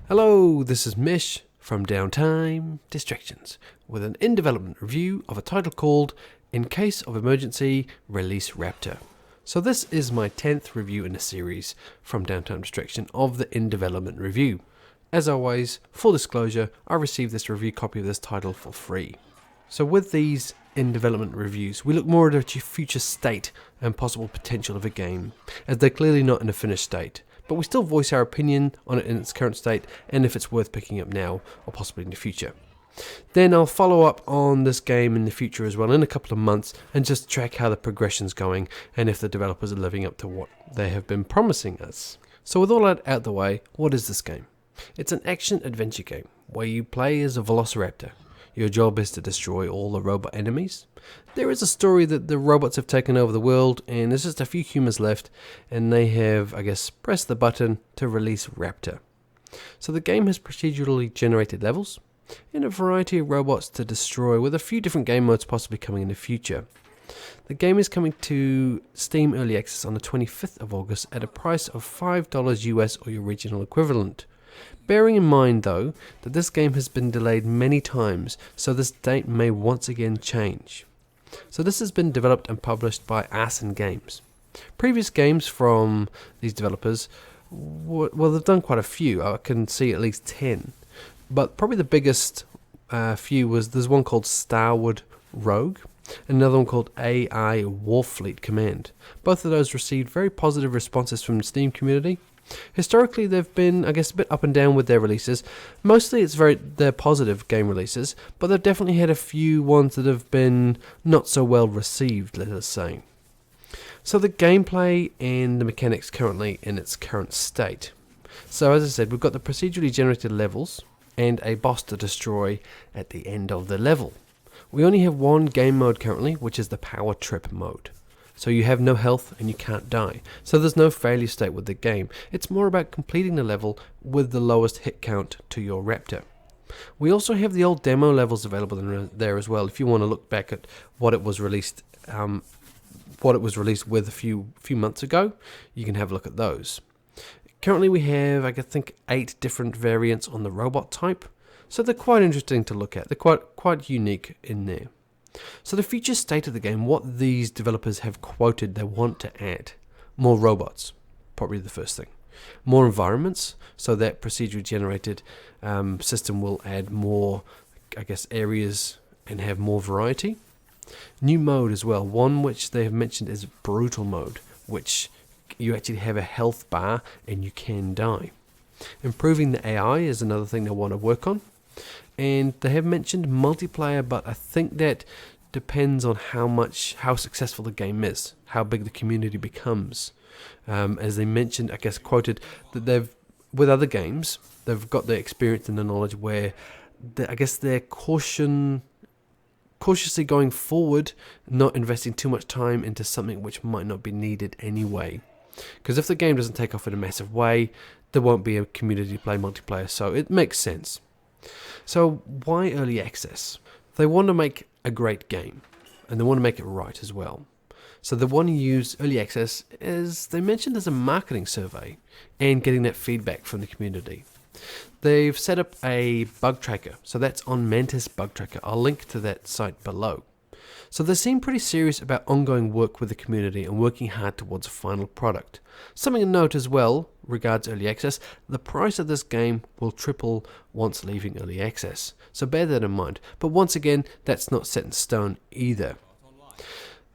Hello, this is Mish from Downtime Distractions with an in-development review of a title called In Case of Emergency, Release Raptor. So this is my 10th review in a series from Downtime Distraction of the in-development review. As always, full disclosure, I received this review copy of this title for free. So with these in-development reviews, we look more at the future state and possible potential of a game, as they're clearly not in a finished state. But we still voice our opinion on it in its current state and if it's worth picking up now or possibly in the future. Then I'll follow up on this game in the future as well in a couple of months and just track how the progression's going and if the developers are living up to what they have been promising us. So with all that out the way, what is this game? It's an action-adventure game where you play as a velociraptor. Your job is to destroy all the robot enemies. There is a story that the robots have taken over the world and there's just a few humans left and they have, pressed the button to release Raptor. So the game has procedurally generated levels and a variety of robots to destroy with a few different game modes possibly coming in the future. The game is coming to Steam Early Access on the 25th of August at a price of $5 US or your regional equivalent. Bearing in mind though that this game has been delayed many times, so this date may once again change. So this has been developed and published by Arson Games. Previous games from these developers, they've done quite a few. I can see at least 10. But probably the biggest there's one called Starwood Rogue, and another one called AI Warfleet Command. Both of those received very positive responses from the Steam community. Historically, they've been, a bit up and down with their releases. Mostly they're positive game releases, but they've definitely had a few ones that have been not so well received, let us say. So the gameplay and the mechanics currently in its current state. So as I said, we've got the procedurally generated levels and a boss to destroy at the end of the level. We only have one game mode currently, which is the power trip mode. So you have no health and you can't die. So there's no failure state with the game. It's more about completing the level with the lowest hit count to your Raptor. We also have the old demo levels available there as well. If you want to look back at what it was released with a few months ago, you can have a look at those. Currently we have, 8 different variants on the robot type. So they're quite interesting to look at. They're quite unique in there. So the future state of the game, what these developers have quoted they want to add. More robots, probably the first thing. More environments, so that procedurally generated system will add more, areas and have more variety. New mode as well, one which they have mentioned is brutal mode, which you actually have a health bar and you can die. Improving the AI is another thing they want to work on. And they have mentioned multiplayer, but I think that depends on how successful the game is, how big the community becomes. As they mentioned, quoted that with other games, they've got the experience and the knowledge where they're cautiously going forward, not investing too much time into something which might not be needed anyway. Because if the game doesn't take off in a massive way, there won't be a community to play multiplayer, so it makes sense. So why early access? They want to make a great game and they want to make it right as well. So they want to use early access, as they mentioned, as a marketing survey and getting that feedback from the community. They've set up a bug tracker, so that's on Mantis Bug Tracker. I'll link to that site below. So they seem pretty serious about ongoing work with the community and working hard towards a final product. Something to note as well, regards early access, the price of this game will triple once leaving early access. So bear that in mind. But once again, that's not set in stone either.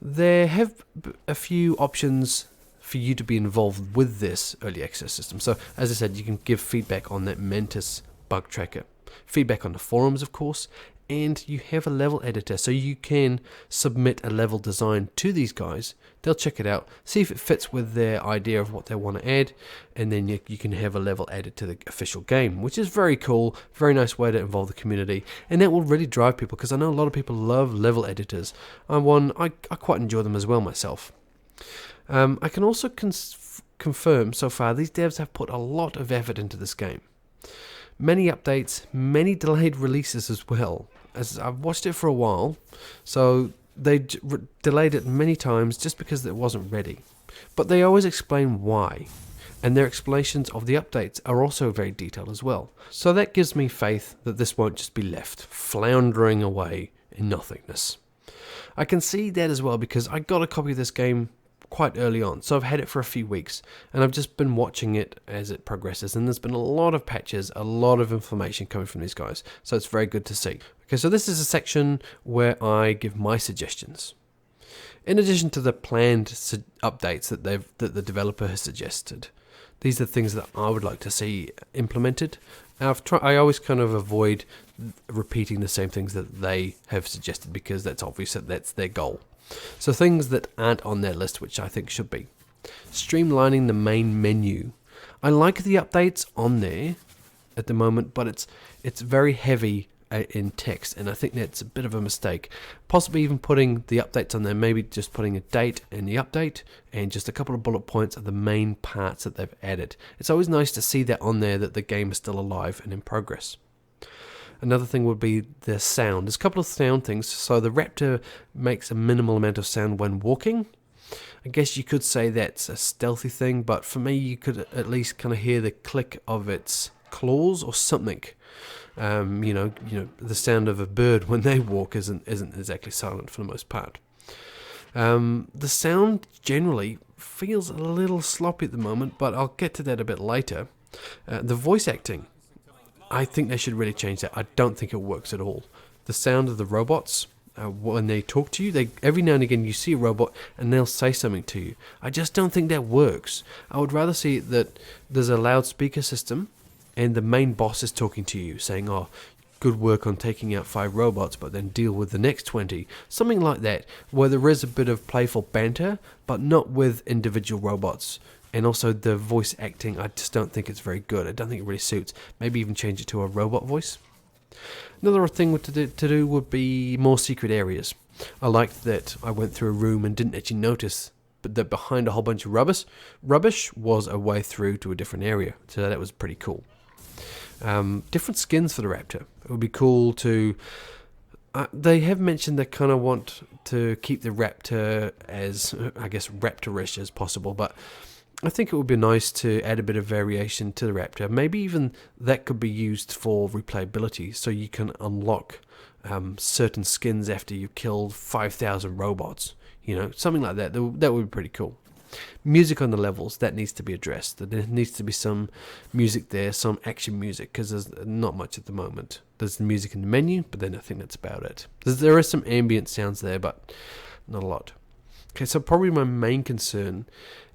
There have a few options for you to be involved with this early access system. So as I said, you can give feedback on that Mantis Bug Tracker. Feedback on the forums, of course. And you have a level editor, so you can submit a level design to these guys. They'll check it out, see if it fits with their idea of what they want to add, and then you can have a level added to the official game, which is very cool, very nice way to involve the community, and that will really drive people, because I know a lot of people love level editors. I quite enjoy them as well myself. I can also confirm so far these devs have put a lot of effort into this game. Many updates, many delayed releases as well. As I've watched it for a while, so they delayed it many times just because it wasn't ready. But they always explain why. And their explanations of the updates are also very detailed as well. So that gives me faith that this won't just be left floundering away in nothingness. I can see that as well because I got a copy of this game quite early on, so I've had it for a few weeks and I've just been watching it as it progresses, and there's been a lot of patches, a lot of information coming from these guys, so it's very good to see. Okay, so this is a section where I give my suggestions. In addition to the planned updates that the developer has suggested, these are things that I would like to see implemented. I always kind of avoid repeating the same things that they have suggested because that's obvious that that's their goal. So things that aren't on their list, which I think should be. Streamlining the main menu. I like the updates on there at the moment, but it's very heavy in text, and I think that's a bit of a mistake. Possibly even putting the updates on there, maybe just putting a date in the update and just a couple of bullet points of the main parts that they've added. It's always nice to see that on there, that the game is still alive and in progress. Another thing would be the sound. There's a couple of sound things. So the Raptor makes a minimal amount of sound when walking. I guess you could say that's a stealthy thing, but for me, you could at least kind of hear the click of its claws or something. You know, the sound of a bird when they walk isn't exactly silent for the most part. The sound generally feels a little sloppy at the moment, but I'll get to that a bit later. The voice acting, I think they should really change that. I don't think it works at all. The sound of the robots, when they talk to you, every now and again you see a robot and they'll say something to you. I just don't think that works. I would rather see that there's a loudspeaker system and the main boss is talking to you, saying, "Oh, good work on taking out 5 robots, but then deal with the next 20. Something like that, where there is a bit of playful banter, but not with individual robots. And also the voice acting, I just don't think it's very good. I don't think it really suits. Maybe even change it to a robot voice. Another thing to do would be more secret areas. I liked that I went through a room and didn't actually notice, but that behind a whole bunch of rubbish was a way through to a different area. So that was pretty cool. Different skins for the Raptor. It would be cool to... they have mentioned they kind of want to keep the Raptor as, I guess, Raptorish as possible, but I think it would be nice to add a bit of variation to the Raptor. Maybe even that could be used for replayability, so you can unlock certain skins after you've killed 5,000 robots. You know, something like that. That would be pretty cool. Music on the levels, that needs to be addressed. There needs to be some music there, some action music, because there's not much at the moment. There's the music in the menu, but then I think that's about it. There is some ambient sounds there, but not a lot. Okay, so probably my main concern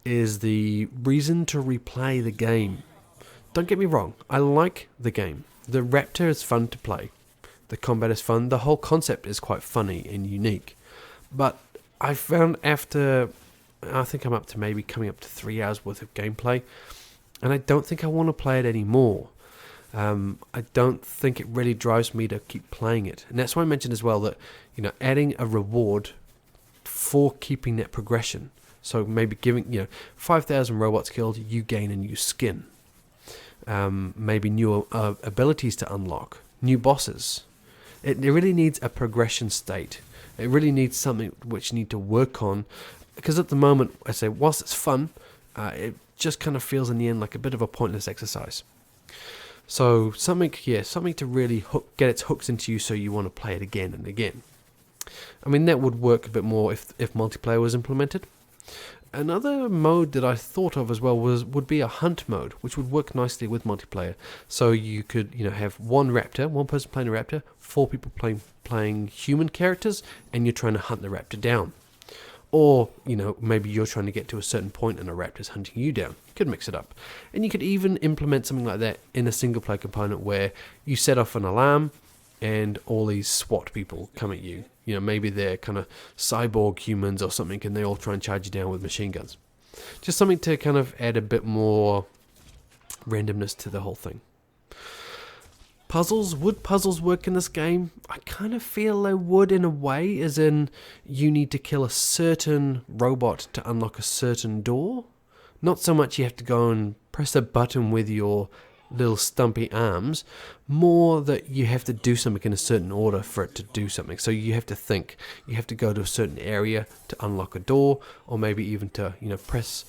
is the reason to replay the game. Don't get me wrong, I like the game. The Raptor is fun to play. The combat is fun. The whole concept is quite funny and unique. But I found after... I think I'm up to maybe coming up to 3 hours worth of gameplay, and I don't think I want to play it anymore. I don't think it really drives me to keep playing it, and that's why I mentioned as well that, you know, adding a reward for keeping that progression. So maybe giving, 5,000 robots killed, you gain a new skin. Maybe new abilities to unlock, new bosses. It really needs a progression state. It really needs something which you need to work on. Because at the moment, I say, whilst it's fun, it just kind of feels in the end like a bit of a pointless exercise. So something to really get its hooks into you so you want to play it again and again. I mean, that would work a bit more if multiplayer was implemented. Another mode that I thought of as well would be a hunt mode, which would work nicely with multiplayer. So you could, have one person playing a Raptor, 4 people playing human characters, and you're trying to hunt the Raptor down. Or, maybe you're trying to get to a certain point and a Raptor's hunting you down. You could mix it up. And you could even implement something like that in a single player component where you set off an alarm and all these SWAT people come at you. Maybe they're kind of cyborg humans or something, and they all try and charge you down with machine guns. Just something to kind of add a bit more randomness to the whole thing. Puzzles. Would puzzles work in this game? I kind of feel they would in a way, as in you need to kill a certain robot to unlock a certain door. Not so much you have to go and press a button with your little stumpy arms, more that you have to do something in a certain order for it to do something. So you have to think. You have to go to a certain area to unlock a door, or maybe even to press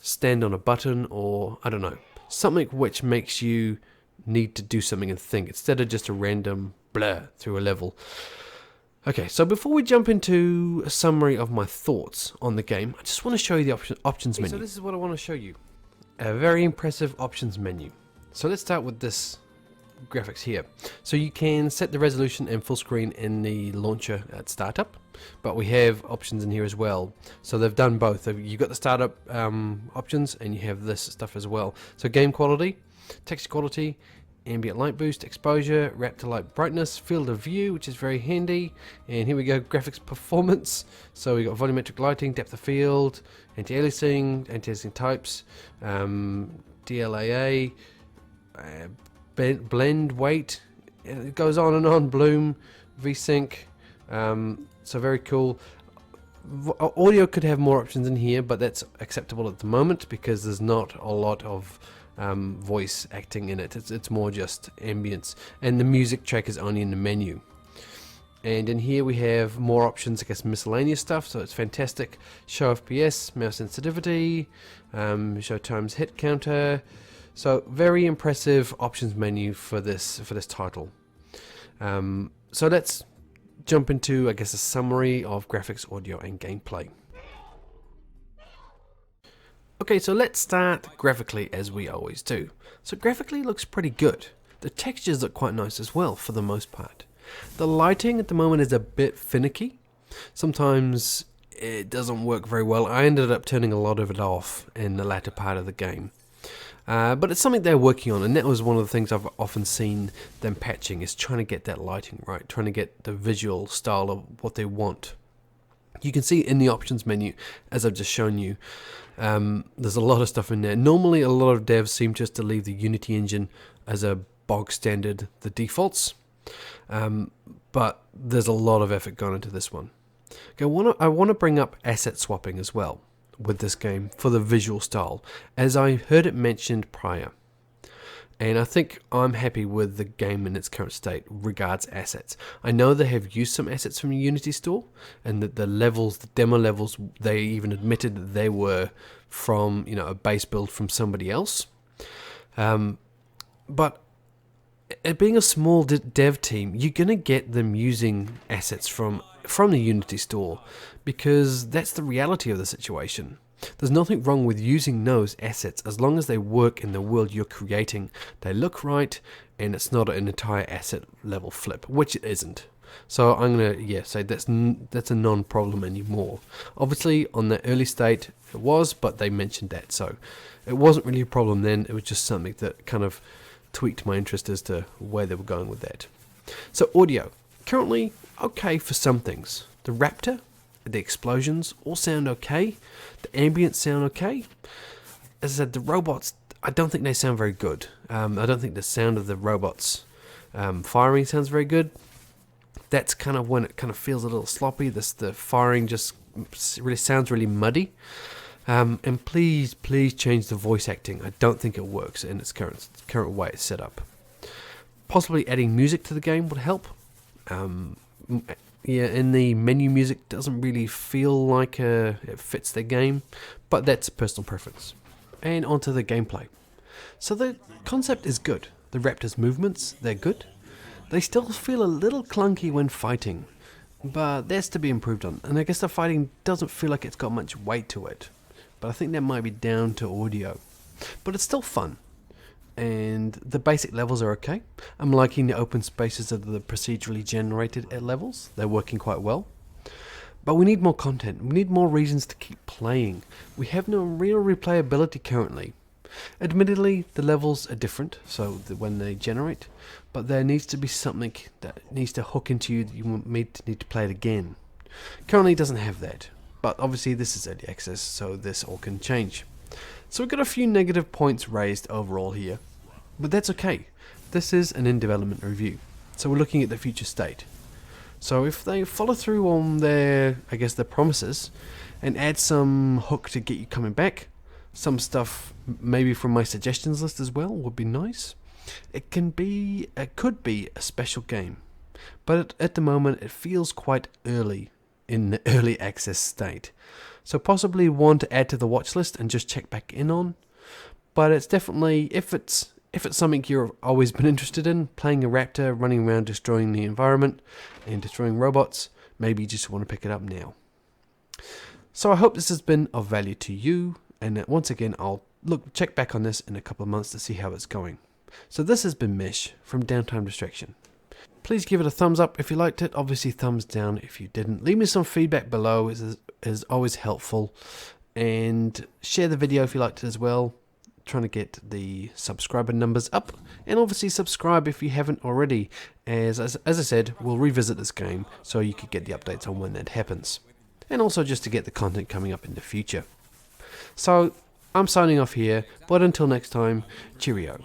stand on a button, or I don't know, something which makes you need to do something and think instead of just a random blur through a level. Okay, so before we jump into a summary of my thoughts on the game, I just want to show you the options menu. So this is what I want to show you. A very impressive options menu. So let's start with this graphics here. So you can set the resolution and full screen in the launcher at startup, but we have options in here as well. So they've done both. You've got the startup options and you have this stuff as well. So game quality, text quality, ambient light boost, exposure, Raptor light brightness, field of view, which is very handy, and here we go, graphics performance. So we got volumetric lighting, depth of field, anti-aliasing types, DLAA, blend weight, and it goes on and on, bloom, VSync, so very cool. Audio could have more options in here, but that's acceptable at the moment because there's not a lot of voice acting in it. It's more just ambience, and the music track is only in the menu. And in here we have more options, I guess miscellaneous stuff, so it's fantastic. Show FPS, mouse sensitivity, show times hit counter. So very impressive options menu for this title. So let's jump into, I guess, a summary of graphics, audio and gameplay. Okay, so let's start graphically as we always do. So graphically it looks pretty good. The textures look quite nice as well for the most part. The lighting at the moment is a bit finicky. Sometimes it doesn't work very well. I ended up turning a lot of it off in the latter part of the game. But it's something they're working on, and that was one of the things I've often seen them patching, is trying to get that lighting right, trying to get the visual style of what they want. You can see in the options menu, as I've just shown you, there's a lot of stuff in there. Normally a lot of devs seem just to leave the Unity engine as a bog standard, the defaults, but there's a lot of effort gone into this one. Okay, I want to bring up asset swapping as well with this game for the visual style, as I heard it mentioned prior. And I think I'm happy with the game in its current state regards assets. I know they have used some assets from the Unity store, and that the levels, the demo levels, they even admitted that they were from, you know, a base build from somebody else. But it being a small dev team, you're going to get them using assets from the Unity store, because that's the reality of the situation. There's nothing wrong with using those assets as long as they work in the world you're creating. They look right, and it's not an entire asset level flip, which it isn't. So I'm gonna say that's a non-problem anymore. Obviously, on the early state it was, but they mentioned that, so it wasn't really a problem then. It was just something that kind of tweaked my interest as to where they were going with that. So audio, currently okay for some things. The Raptor, the explosions all sound okay. The ambience sound okay. As I said, the robots, I don't think they sound very good. I don't think the sound of the robots firing sounds very good. That's kind of when it kind of feels a little sloppy. The firing just really sounds really muddy. And please change the voice acting. I don't think it works in its current way it's set up. Possibly adding music to the game would help. Yeah, in the menu, music doesn't really feel like it fits the game, but that's personal preference. And onto the gameplay. So the concept is good. The Raptor's movements, they're good. They still feel a little clunky when fighting, but that's to be improved on. And I guess the fighting doesn't feel like it's got much weight to it, but I think that might be down to audio. But it's still fun. And the basic levels are okay. I'm liking the open spaces of the procedurally generated levels. They're working quite well. But we need more content. We need more reasons to keep playing. We have no real replayability currently. Admittedly, the levels are different, so when they generate, but there needs to be something that needs to hook into you that you need to play it again. Currently it doesn't have that, but obviously this is early access, so this all can change. So we've got a few negative points raised overall here, but that's okay. This is an in-development review, so we're looking at the future state. So if they follow through on their promises, and add some hook to get you coming back, some stuff maybe from my suggestions list as well would be nice. It could be a special game, but at the moment it feels quite early in the early access state. So possibly one to add to the watch list and just check back in on. But it's definitely, if it's something you've always been interested in, playing a raptor, running around destroying the environment and destroying robots, maybe you just want to pick it up now. So I hope this has been of value to you, and once again I'll check back on this in a couple of months to see how it's going. So this has been Mesh from Downtime Distraction. Please give it a thumbs up if you liked it, obviously thumbs down if you didn't. Leave me some feedback below, is always helpful, and share the video if you liked it as well. Trying to get the subscriber numbers up, and obviously subscribe if you haven't already, as I said, we'll revisit this game so you could get the updates on when that happens, and also just to get the content coming up in the future. So I'm signing off here, but until next time, cheerio.